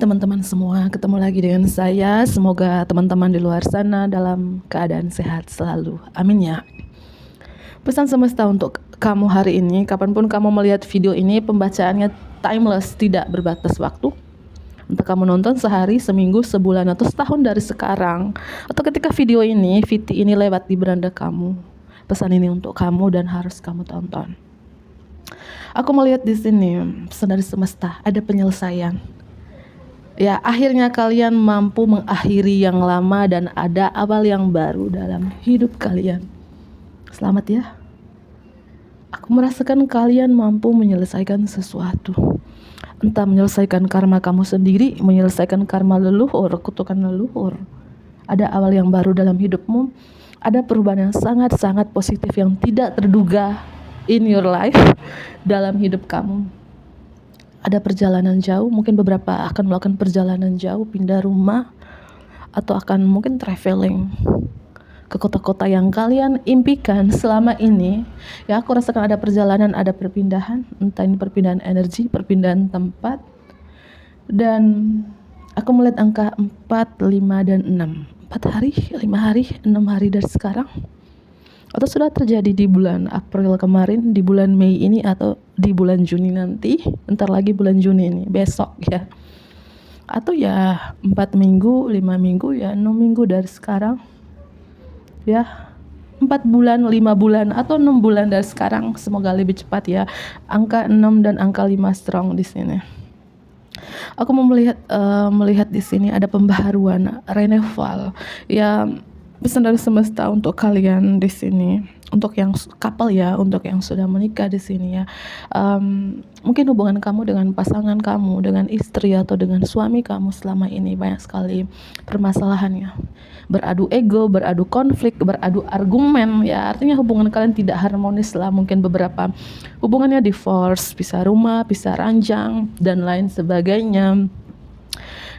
teman-teman semua, ketemu lagi dengan saya. Semoga teman-teman di luar sana dalam keadaan sehat selalu. Amin ya. Pesan semesta untuk kamu hari ini, kapanpun kamu melihat video ini, pembacaannya timeless, tidak berbatas waktu. Entah kamu nonton sehari, seminggu, sebulan, atau setahun dari sekarang, atau ketika video ini, VT ini lewat di beranda kamu. Pesan ini untuk kamu dan harus kamu tonton. Aku melihat di sini pesan dari semesta, ada penyelesaian. Ya, akhirnya kalian mampu mengakhiri yang lama dan ada awal yang baru dalam hidup kalian. Selamat ya. Aku merasakan kalian mampu menyelesaikan sesuatu. Entah menyelesaikan karma kamu sendiri, menyelesaikan karma leluhur, kutukan leluhur. Ada awal yang baru dalam hidupmu. Ada perubahan yang sangat-sangat positif yang tidak terduga in your life dalam hidup kamu. Ada perjalanan jauh, mungkin beberapa akan melakukan perjalanan jauh, pindah rumah, atau akan mungkin traveling ke kota-kota yang kalian impikan selama ini. Ya, aku rasakan ada perjalanan, ada perpindahan, entah ini perpindahan energi, perpindahan tempat. Dan aku melihat angka 4, 5, dan 6. 4 hari, 5 hari, 6 hari dari sekarang. Atau sudah terjadi di bulan April kemarin, di bulan Mei ini, atau di bulan Juni nanti. Entar lagi bulan Juni ini, besok ya. Atau ya 4 minggu, 5 minggu, ya 6 minggu dari sekarang. Ya 4 bulan, 5 bulan, atau 6 bulan dari sekarang. Semoga lebih cepat ya. Angka 6 dan angka 5 strong di sini. Aku mau melihat di sini ada pembaharuan, renewal. Ya, pesan dari semesta untuk kalian di sini, untuk yang couple ya, untuk yang sudah menikah di sini ya. Mungkin hubungan kamu dengan pasangan kamu, dengan istri atau dengan suami kamu selama ini banyak sekali permasalahannya. Beradu ego, beradu konflik, beradu argumen ya. Artinya hubungan kalian tidak harmonis lah. Mungkin beberapa hubungannya divorce, pisah rumah, pisah ranjang dan lain sebagainya.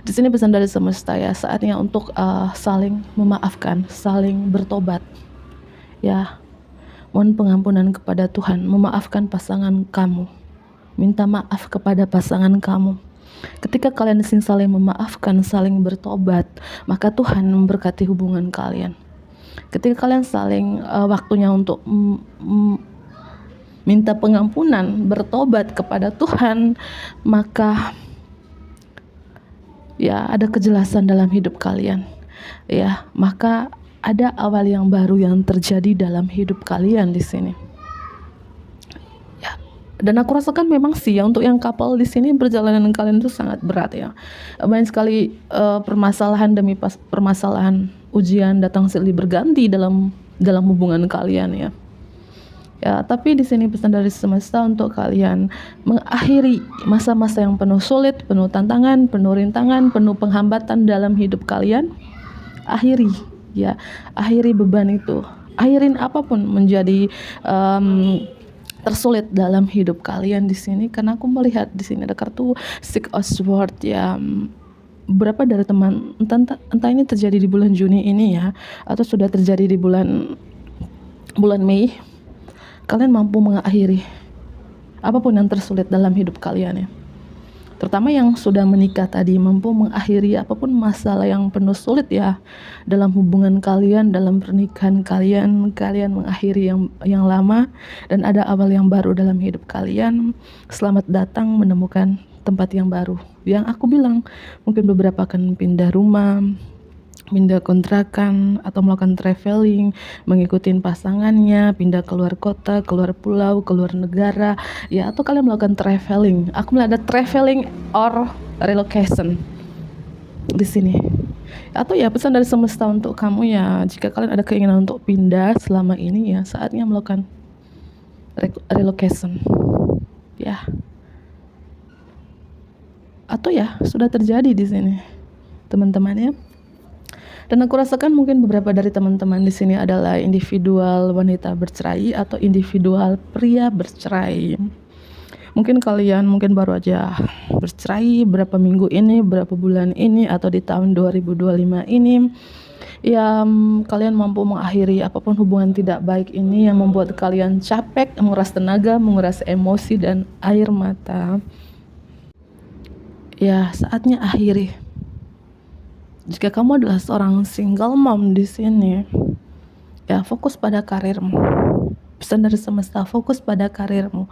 Di sini pesan dari semesta ya, saatnya untuk saling memaafkan, saling bertobat. Ya, mohon pengampunan kepada Tuhan, memaafkan pasangan kamu. Minta maaf kepada pasangan kamu. Ketika kalian saling memaafkan, saling bertobat, maka Tuhan memberkati hubungan kalian. Ketika kalian saling waktunya untuk minta pengampunan, bertobat kepada Tuhan, maka ya ada kejelasan dalam hidup kalian. Ya, maka ada awal yang baru yang terjadi dalam hidup kalian di sini. Ya, dan aku rasakan memang sih ya, untuk yang couple di sini perjalanan kalian itu sangat berat ya. Banyak sekali permasalahan demi permasalahan, ujian datang silih berganti dalam hubungan kalian ya. Ya, tapi di sini pesan dari semesta untuk kalian mengakhiri masa-masa yang penuh sulit, penuh tantangan, penuh rintangan, penuh penghambatan dalam hidup kalian. Akhiri, ya, akhiri beban itu. Akhirin apapun menjadi tersulit dalam hidup kalian di sini. Karena aku melihat di sini ada kartu Six of Swords ya. Berapa dari teman, entah ini terjadi di bulan Juni ini ya, atau sudah terjadi di bulan Mei. Kalian mampu mengakhiri apapun yang tersulit dalam hidup kalian ya. Terutama yang sudah menikah tadi, mampu mengakhiri apapun masalah yang penuh sulit ya dalam hubungan kalian, dalam pernikahan kalian. Kalian mengakhiri yang lama dan ada awal yang baru dalam hidup kalian. Selamat datang menemukan tempat yang baru. Yang aku bilang, mungkin beberapa akan pindah rumah, pindah kontrakan, atau melakukan traveling, mengikuti pasangannya, pindah keluar kota, keluar pulau, keluar negara, ya, atau kalian melakukan traveling. Aku melihat ada traveling or relocation di sini. Atau ya pesan dari semesta untuk kamu ya, jika kalian ada keinginan untuk pindah selama ini ya, saatnya melakukan relocation. Ya. Atau ya sudah terjadi di sini, teman-teman ya. Dan aku rasakan mungkin beberapa dari teman-teman di sini adalah individual wanita bercerai atau individual pria bercerai. Mungkin kalian baru aja bercerai berapa minggu ini, berapa bulan ini, atau di tahun 2025 ini. Ya, kalian mampu mengakhiri apapun hubungan tidak baik ini yang membuat kalian capek, menguras tenaga, menguras emosi dan air mata. Ya, saatnya akhiri. Jika kamu adalah seorang single mom di sini, ya fokus pada karirmu. Pesan dari semesta, fokus pada karirmu.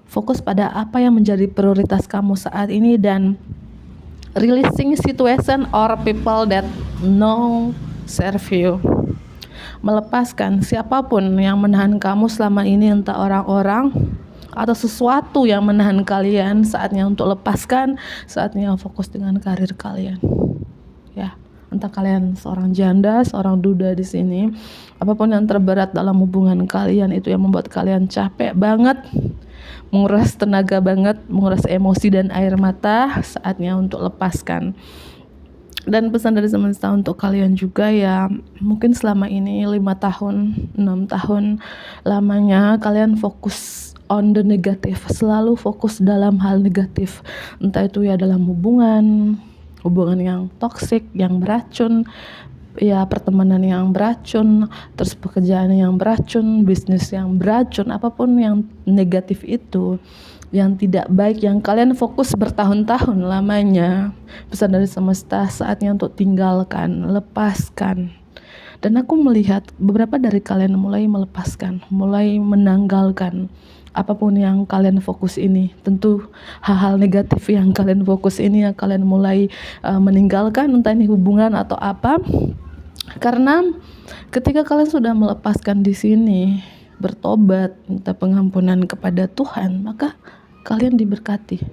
Fokus pada apa yang menjadi prioritas kamu saat ini, dan releasing situation or people that no serve you. Melepaskan siapapun yang menahan kamu selama ini, entah orang-orang atau sesuatu yang menahan kalian. Saatnya untuk lepaskan, saatnya fokus dengan karir kalian. Ya, entah kalian seorang janda, seorang duda di sini, apapun yang terberat dalam hubungan kalian itu yang membuat kalian capek banget, menguras tenaga banget, menguras emosi dan air mata, saatnya untuk lepaskan. Dan pesan dari semesta untuk kalian juga, ya mungkin selama ini 5 tahun, 6 tahun lamanya kalian fokus on the negatif, selalu fokus dalam hal negatif, entah itu ya dalam hubungan yang toksik, yang beracun, ya pertemanan yang beracun, terus pekerjaan yang beracun, bisnis yang beracun, apapun yang negatif itu, yang tidak baik, yang kalian fokus bertahun-tahun lamanya. Pesan dari semesta, saatnya untuk tinggalkan, lepaskan. Dan aku melihat beberapa dari kalian mulai melepaskan, mulai menanggalkan apapun yang kalian fokus ini. Tentu hal-hal negatif yang kalian fokus ini yang kalian mulai meninggalkan, entah ini hubungan atau apa. Karena ketika kalian sudah melepaskan di sini, bertobat, minta pengampunan kepada Tuhan, maka kalian diberkati.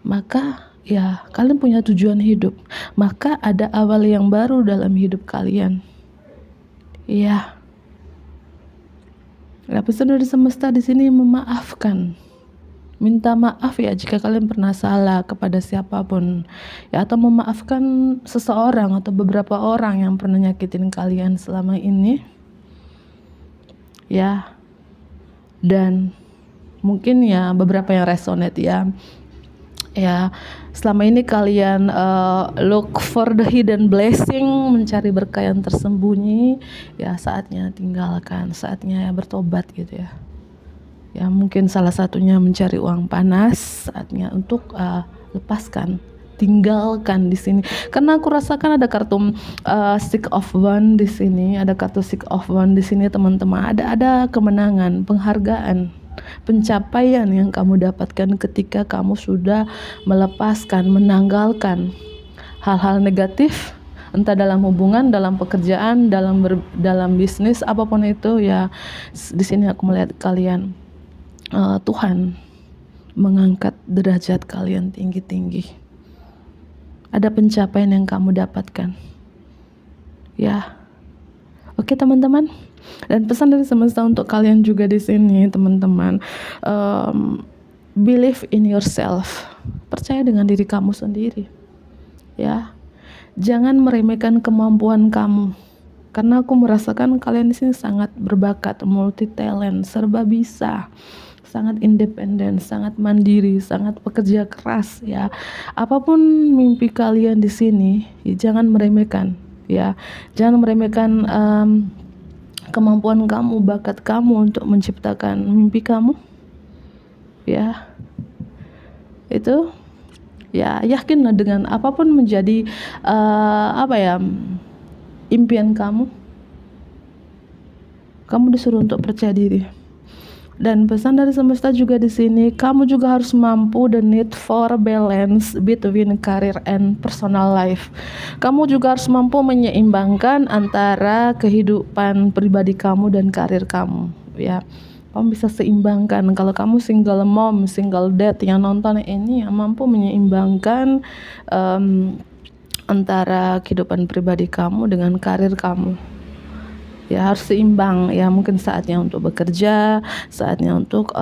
Maka ya kalian punya tujuan hidup. Maka ada awal yang baru dalam hidup kalian. Ya. Pesan dari semesta di sini memaafkan. Minta maaf ya jika kalian pernah salah kepada siapapun, ya, atau memaafkan seseorang atau beberapa orang yang pernah nyakitin kalian selama ini, ya. Dan mungkin ya beberapa yang resonate ya selama ini kalian look for the hidden blessing, mencari berkah yang tersembunyi, ya saatnya tinggalkan, saatnya bertobat gitu ya. Ya mungkin salah satunya mencari uang panas, saatnya untuk lepaskan, tinggalkan di sini. Karena aku rasakan ada kartu Six of Wands di sini, ada kartu Six of Wands di sini teman-teman. Ada kemenangan, penghargaan, pencapaian yang kamu dapatkan ketika kamu sudah melepaskan, menanggalkan hal-hal negatif, entah dalam hubungan, dalam pekerjaan, dalam bisnis, apapun itu ya. Di sini aku melihat kalian, Tuhan mengangkat derajat kalian tinggi-tinggi. Ada pencapaian yang kamu dapatkan. Ya. Oke teman-teman. Dan pesan dari semesta untuk kalian juga di sini teman-teman. Believe in yourself. Percaya dengan diri kamu sendiri. Ya. Jangan meremehkan kemampuan kamu. Karena aku merasakan kalian di sini sangat berbakat, multi talent, serba bisa. Sangat independen, sangat mandiri, sangat pekerja keras ya. Apapun mimpi kalian di sini, ya, jangan meremehkan ya. Jangan meremehkan kemampuan kamu, bakat kamu untuk menciptakan mimpi kamu. Ya. Itu ya, yakinlah dengan apapun menjadi impian kamu. Kamu disuruh untuk percaya diri. Dan pesan dari semesta juga di sini, kamu juga harus mampu the need for balance between career and personal life. Kamu juga harus mampu menyeimbangkan antara kehidupan pribadi kamu dan karir kamu. Ya, kamu bisa seimbangkan. Kalau kamu single mom, single dad yang nonton ini, yang mampu menyeimbangkan antara kehidupan pribadi kamu dengan karir kamu. Ya harus seimbang ya. Mungkin saatnya untuk bekerja, saatnya untuk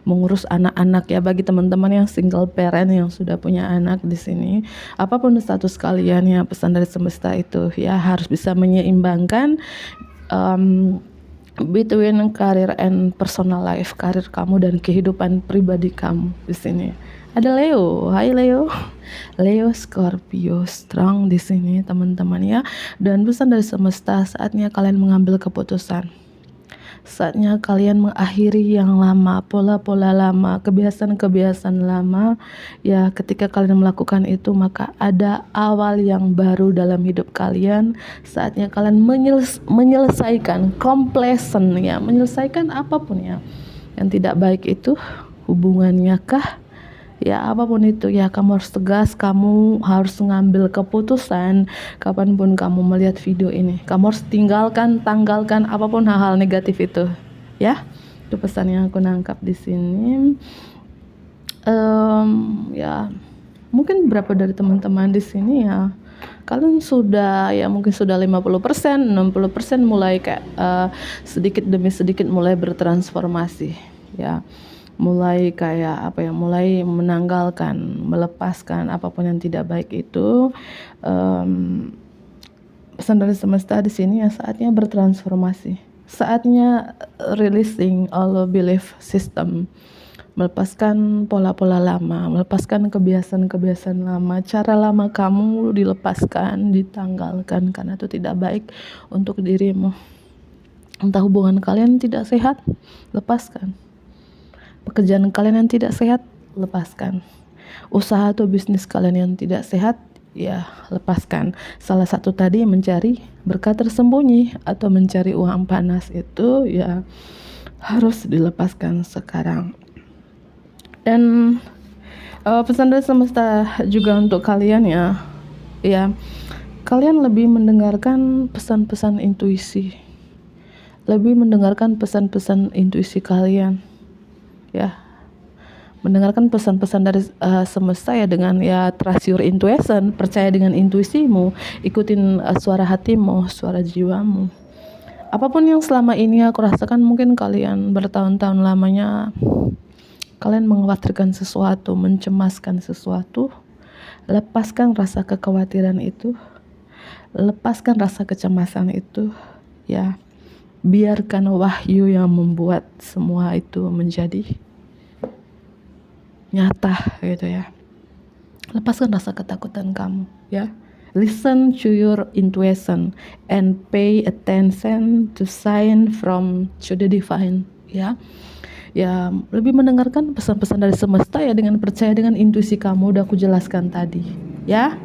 mengurus anak-anak ya. Bagi teman-teman yang single parent yang sudah punya anak di sini, apapun status kalian ya, pesan dari semesta itu ya harus bisa menyeimbangkan between career and personal life, karir kamu dan kehidupan pribadi kamu di sini. Ada Leo, hai Leo, Leo Scorpio strong di sini teman-teman ya. Dan pesan dari semesta, saatnya kalian mengambil keputusan. Saatnya kalian mengakhiri yang lama, pola-pola lama, kebiasaan-kebiasaan lama. Ya, ketika kalian melakukan itu, maka ada awal yang baru dalam hidup kalian. Saatnya kalian menyelesaikan completion ya, menyelesaikan apapun ya yang tidak baik itu, hubungannya kah? Ya apapun itu ya, kamu harus tegas, kamu harus mengambil keputusan. Kapanpun kamu melihat video ini, kamu harus tanggalkan apapun hal-hal negatif itu ya. Itu pesan yang aku nangkap di sini. Ya mungkin berapa dari teman-teman di sini ya, kalian sudah ya mungkin sudah 50%, 60% mulai kayak sedikit demi sedikit mulai bertransformasi ya, mulai kayak apa ya, mulai menanggalkan, melepaskan apapun yang tidak baik itu. Pesan dari semesta di sini ya, saatnya bertransformasi, saatnya releasing all belief system, melepaskan pola-pola lama, melepaskan kebiasaan-kebiasaan lama, cara lama kamu dilepaskan, ditanggalkan karena itu tidak baik untuk dirimu. Entah hubungan kalian tidak sehat, lepaskan. Pekerjaan kalian yang tidak sehat, lepaskan. Usaha atau bisnis kalian yang tidak sehat, ya lepaskan. Salah satu tadi mencari berkat tersembunyi atau mencari uang panas itu ya harus dilepaskan sekarang. Dan pesan dari semesta juga untuk kalian ya, kalian lebih mendengarkan pesan-pesan intuisi, lebih mendengarkan pesan-pesan intuisi kalian ya, mendengarkan pesan-pesan dari semesta ya, dengan ya trust your intuition, percaya dengan intuisimu, ikutin suara hatimu, suara jiwamu. Apapun yang selama ini aku rasakan, mungkin kalian bertahun-tahun lamanya kalian mengkhawatirkan sesuatu, mencemaskan sesuatu, lepaskan rasa kekhawatiran itu, lepaskan rasa kecemasan itu ya, biarkan wahyu yang membuat semua itu menjadi nyata gitu ya. Lepaskan rasa ketakutan kamu ya. Listen to your intuition and pay attention to sign from to the divine ya. Ya lebih mendengarkan pesan-pesan dari semesta ya, dengan percaya dengan intuisi kamu, udah aku jelaskan tadi ya.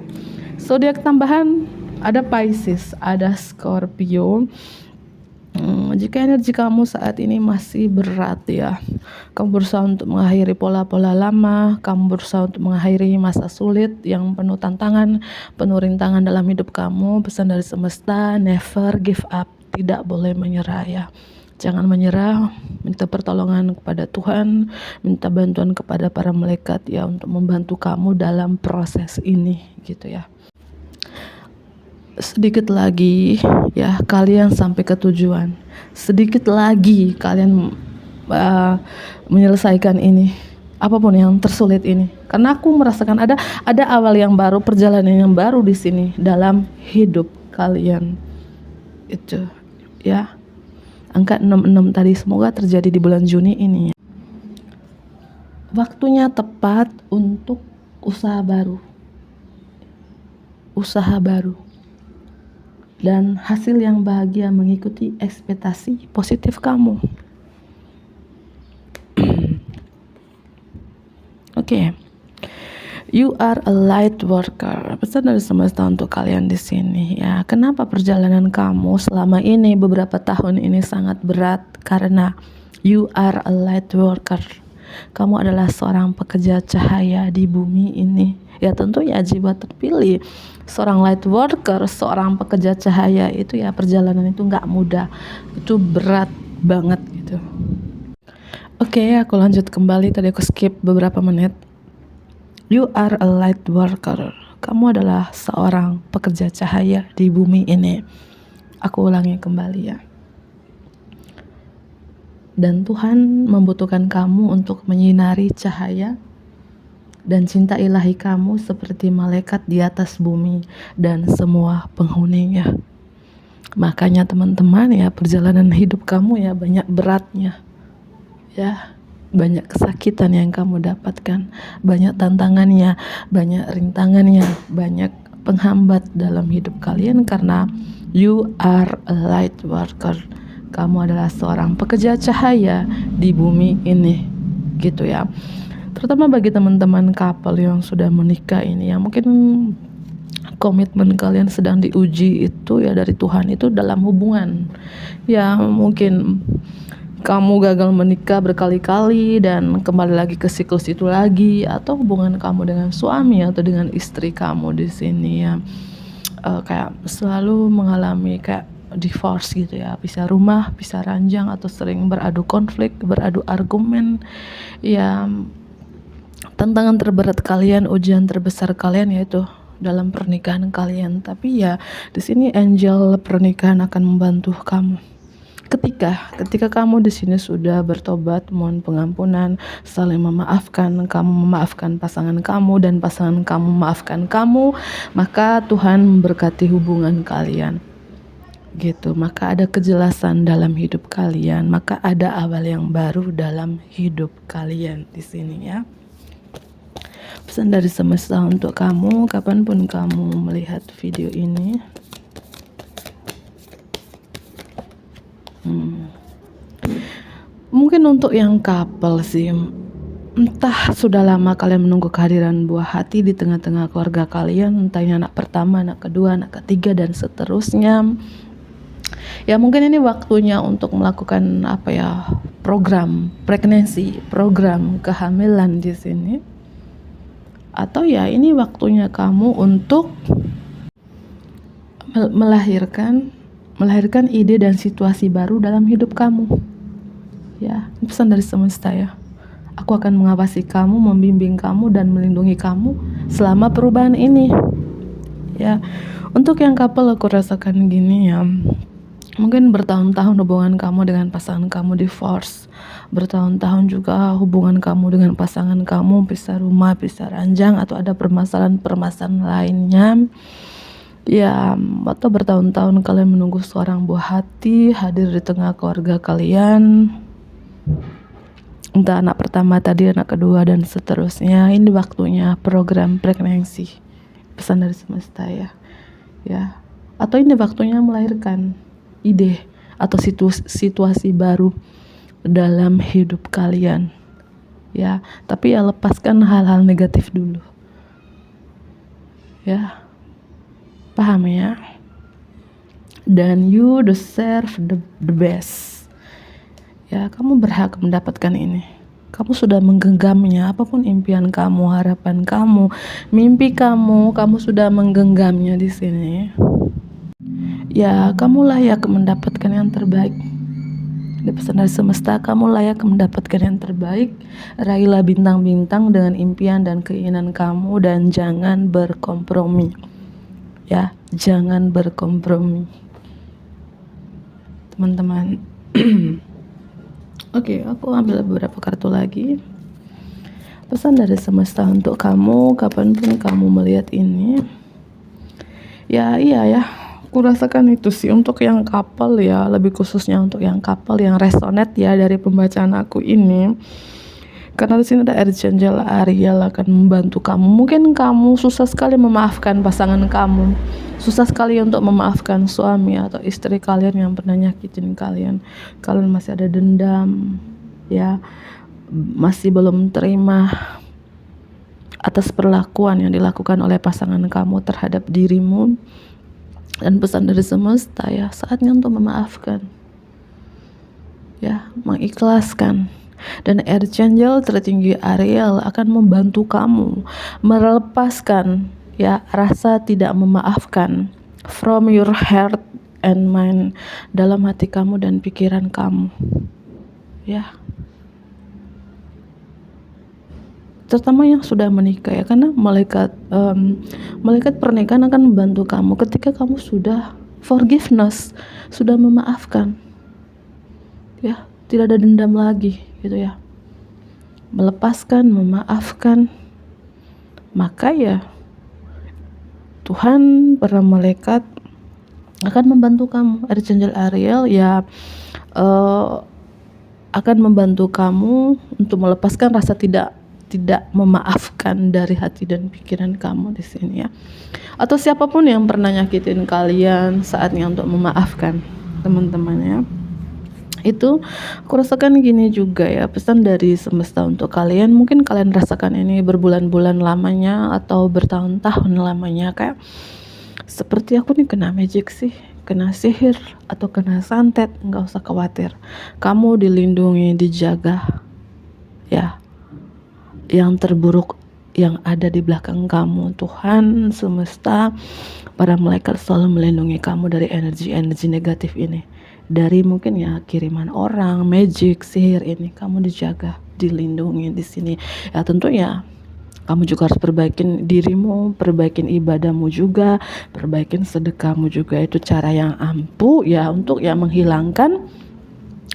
Zodiak tambahan ada Pisces, ada Scorpio. Jika energi kamu saat ini masih berat ya, kamu berusaha untuk mengakhiri pola-pola lama, kamu berusaha untuk mengakhiri masa sulit yang penuh tantangan, penuh rintangan dalam hidup kamu, pesan dari semesta, never give up, tidak boleh menyerah ya. Jangan menyerah, minta pertolongan kepada Tuhan, minta bantuan kepada para malaikat ya untuk membantu kamu dalam proses ini gitu ya. Sedikit lagi ya kalian sampai ke tujuan, sedikit lagi kalian menyelesaikan ini, apapun yang tersulit ini, karena aku merasakan ada awal yang baru, perjalanan yang baru di sini dalam hidup kalian itu ya. Angka 66 tadi semoga terjadi di bulan Juni ini. Waktunya tepat untuk usaha baru, dan hasil yang bahagia mengikuti ekspektasi positif kamu. Oke. You are a light worker. Pesan dari semesta untuk kalian di sini ya. Kenapa perjalanan kamu selama ini, beberapa tahun ini sangat berat? Karena you are a light worker. Kamu adalah seorang pekerja cahaya di bumi ini. Ya tentunya jiwa terpilih, seorang light worker, seorang pekerja cahaya itu ya, perjalanan itu nggak mudah, itu berat banget gitu. Oke, aku lanjut kembali. Tadi aku skip beberapa menit. You are a light worker. Kamu adalah seorang pekerja cahaya di bumi ini. Aku ulangi kembali ya. Dan Tuhan membutuhkan kamu untuk menyinari cahaya dan cinta ilahi kamu seperti malaikat di atas bumi dan semua penghuninya. Makanya teman-teman ya, perjalanan hidup kamu ya banyak beratnya ya, banyak kesakitan yang kamu dapatkan, banyak tantangannya, banyak rintangannya, banyak penghambat dalam hidup kalian, karena you are a light worker. Kamu adalah seorang pekerja cahaya di bumi ini, gitu ya. Terutama bagi teman-teman couple yang sudah menikah ini, yang mungkin komitmen kalian sedang diuji itu ya dari Tuhan, itu dalam hubungan. Ya mungkin kamu gagal menikah berkali-kali dan kembali lagi ke siklus itu lagi, atau hubungan kamu dengan suami atau dengan istri kamu di sini ya kayak selalu mengalami kayak divorce gitu ya, pisah rumah, pisah ranjang, atau sering beradu konflik, beradu argumen. Ya, tantangan terberat kalian, ujian terbesar kalian yaitu dalam pernikahan kalian. Tapi ya di sini angel pernikahan akan membantu kamu. Ketika kamu di sini sudah bertobat, mohon pengampunan, saling memaafkan, kamu memaafkan pasangan kamu dan pasangan kamu memaafkan kamu, maka Tuhan memberkati hubungan kalian. Gitu, maka ada kejelasan dalam hidup kalian, maka ada awal yang baru dalam hidup kalian di sini ya. Pesan dari semesta untuk kamu, kapanpun kamu melihat video ini. Mungkin untuk yang couple sih, entah sudah lama kalian menunggu kehadiran buah hati di tengah-tengah keluarga kalian, entah ini anak pertama, anak kedua, anak ketiga, dan seterusnya. Ya mungkin ini waktunya untuk melakukan program pregnancy, program kehamilan di sini. Atau ya ini waktunya kamu untuk melahirkan ide dan situasi baru dalam hidup kamu. Ya, ini pesan dari semesta ya. Aku akan mengawasi kamu, membimbing kamu, dan melindungi kamu selama perubahan ini. Ya, untuk yang couple aku rasakan gini ya. Mungkin bertahun-tahun hubungan kamu dengan pasangan kamu divorce. Bertahun-tahun juga hubungan kamu dengan pasangan kamu pisah rumah, pisah ranjang, atau ada permasalahan lainnya. Ya, atau bertahun-tahun kalian menunggu seorang buah hati hadir di tengah keluarga kalian. Entah anak pertama tadi, anak kedua, dan seterusnya. Ini waktunya program pregnancy. Pesan dari semesta ya. Ya. Atau ini waktunya melahirkan ide atau situasi baru dalam hidup kalian. Ya, tapi ya lepaskan hal-hal negatif dulu. Ya. Paham ya? Dan you deserve the best. Ya, kamu berhak mendapatkan ini. Kamu sudah menggenggamnya, apapun impian kamu, harapan kamu, mimpi kamu sudah menggenggamnya di sini. Ya, kamu layak mendapatkan yang terbaik. Di pesan dari semesta, kamu layak mendapatkan yang terbaik. Raihlah bintang-bintang dengan impian dan keinginan kamu, dan jangan berkompromi. Ya, jangan berkompromi, teman-teman. Oke, aku ambil beberapa kartu lagi. Pesan dari semesta untuk kamu, kapanpun kamu melihat ini. Ya, iya ya, aku rasakan itu sih untuk yang couple ya, lebih khususnya untuk yang couple yang resonate ya dari pembacaan aku ini. Karena di sini ada Archangel Ariel akan membantu kamu. Mungkin kamu susah sekali memaafkan pasangan kamu, susah sekali untuk memaafkan suami atau istri kalian yang pernah nyakitin kalian. Kalian masih ada dendam, ya, masih belum terima atas perlakuan yang dilakukan oleh pasangan kamu terhadap dirimu. Dan pesan dari semesta ya, saatnya untuk memaafkan, ya, mengikhlaskan. Dan Archangel tertinggi Ariel akan membantu kamu melepaskan ya rasa tidak memaafkan from your heart and mind, dalam hati kamu dan pikiran kamu ya, terutama yang sudah menikah ya, karena malaikat pernikahan akan membantu kamu ketika kamu sudah forgiveness, sudah memaafkan ya, tidak ada dendam lagi gitu ya, melepaskan, memaafkan. Maka ya Tuhan, para malaikat akan membantu kamu. Archangel Ariel ya akan membantu kamu untuk melepaskan rasa tidak memaafkan dari hati dan pikiran kamu di sini ya. Atau siapapun yang pernah nyakitin kalian, saatnya untuk memaafkan, teman-teman ya. Itu aku rasakan gini juga ya, pesan dari semesta untuk kalian. Mungkin kalian rasakan ini berbulan-bulan lamanya atau bertahun-tahun lamanya, kayak seperti aku nih kena magic sih, kena sihir atau kena santet. Nggak usah khawatir, kamu dilindungi, dijaga ya. Yang terburuk yang ada di belakang kamu, Tuhan semesta, para malaikat selalu melindungi kamu dari energi-energi negatif ini, dari mungkin ya kiriman orang, magic, sihir ini. Kamu dijaga, dilindungi di sini ya. Tentunya kamu juga harus perbaikin dirimu, perbaikin ibadahmu juga, perbaikin sedekahmu juga. Itu cara yang ampuh ya untuk ya menghilangkan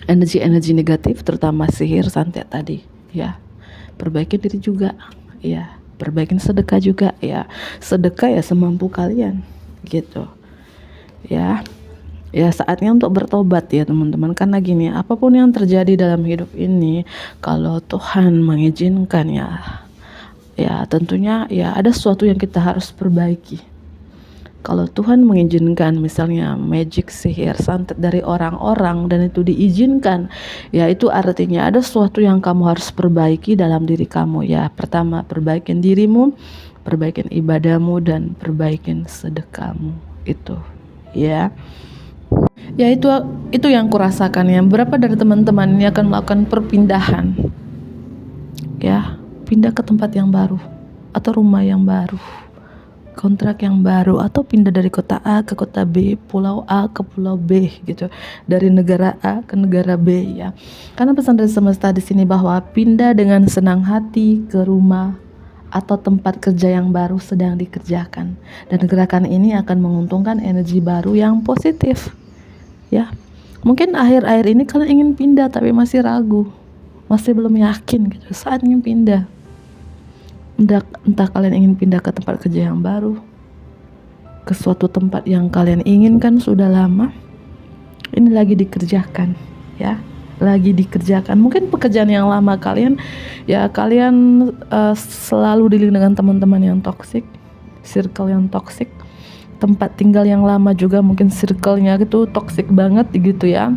energi-energi negatif, terutama sihir, santet tadi ya. Perbaiki diri juga ya, perbaikin sedekah juga ya. Sedekah ya semampu kalian gitu ya. Ya saatnya untuk bertobat ya teman-teman, karena gini, apapun yang terjadi dalam hidup ini, kalau Tuhan mengizinkan ya tentunya ya ada sesuatu yang kita harus perbaiki. Kalau Tuhan mengizinkan misalnya magic, sihir, santet dari orang-orang dan itu diizinkan, ya itu artinya ada sesuatu yang kamu harus perbaiki dalam diri kamu ya. Pertama, perbaikin dirimu, perbaikin ibadahmu, dan perbaikin sedekahmu itu ya. Ya itu yang kurasakan ya. Berapa dari teman-teman ini akan melakukan perpindahan ya, pindah ke tempat yang baru atau rumah yang baru, kontrak yang baru, atau pindah dari kota A ke kota B, pulau A ke pulau B gitu, dari negara A ke negara B ya. Karena pesan dari semesta di sini bahwa pindah dengan senang hati ke rumah atau tempat kerja yang baru sedang dikerjakan, dan gerakan ini akan menguntungkan energi baru yang positif ya. Mungkin akhir-akhir ini kalian ingin pindah tapi masih ragu, masih belum yakin gitu, saatnya pindah. Entah kalian ingin pindah ke tempat kerja yang baru, ke suatu tempat yang kalian inginkan sudah lama, ini lagi dikerjakan ya, lagi dikerjakan. Mungkin pekerjaan yang lama kalian ya, kalian selalu dealing dengan teman-teman yang toksik, circle yang toksik, tempat tinggal yang lama juga mungkin circle-nya itu toksik banget gitu ya.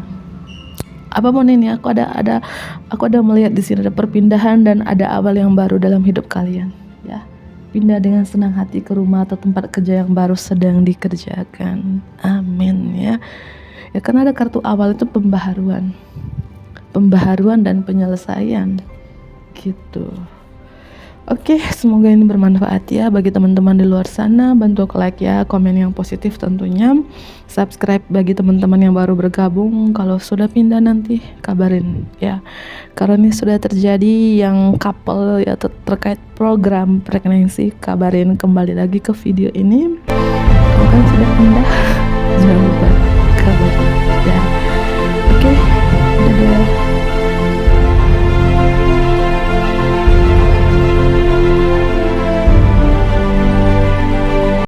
Apapun ini, aku ada melihat di sini ada perpindahan dan ada awal yang baru dalam hidup kalian ya. Pindah dengan senang hati ke rumah atau tempat kerja yang baru sedang dikerjakan. Amin ya. Ya karena ada kartu awal itu pembaharuan dan penyelesaian gitu. Oke, semoga ini bermanfaat ya bagi teman-teman di luar sana. Bantu like ya, komen yang positif tentunya. Subscribe bagi teman-teman yang baru bergabung. Kalau sudah pindah nanti kabarin ya. Karena ini sudah terjadi yang couple ya terkait program pregnancy, kabarin kembali lagi ke video ini. Kalau kan sudah pindah, jangan lupa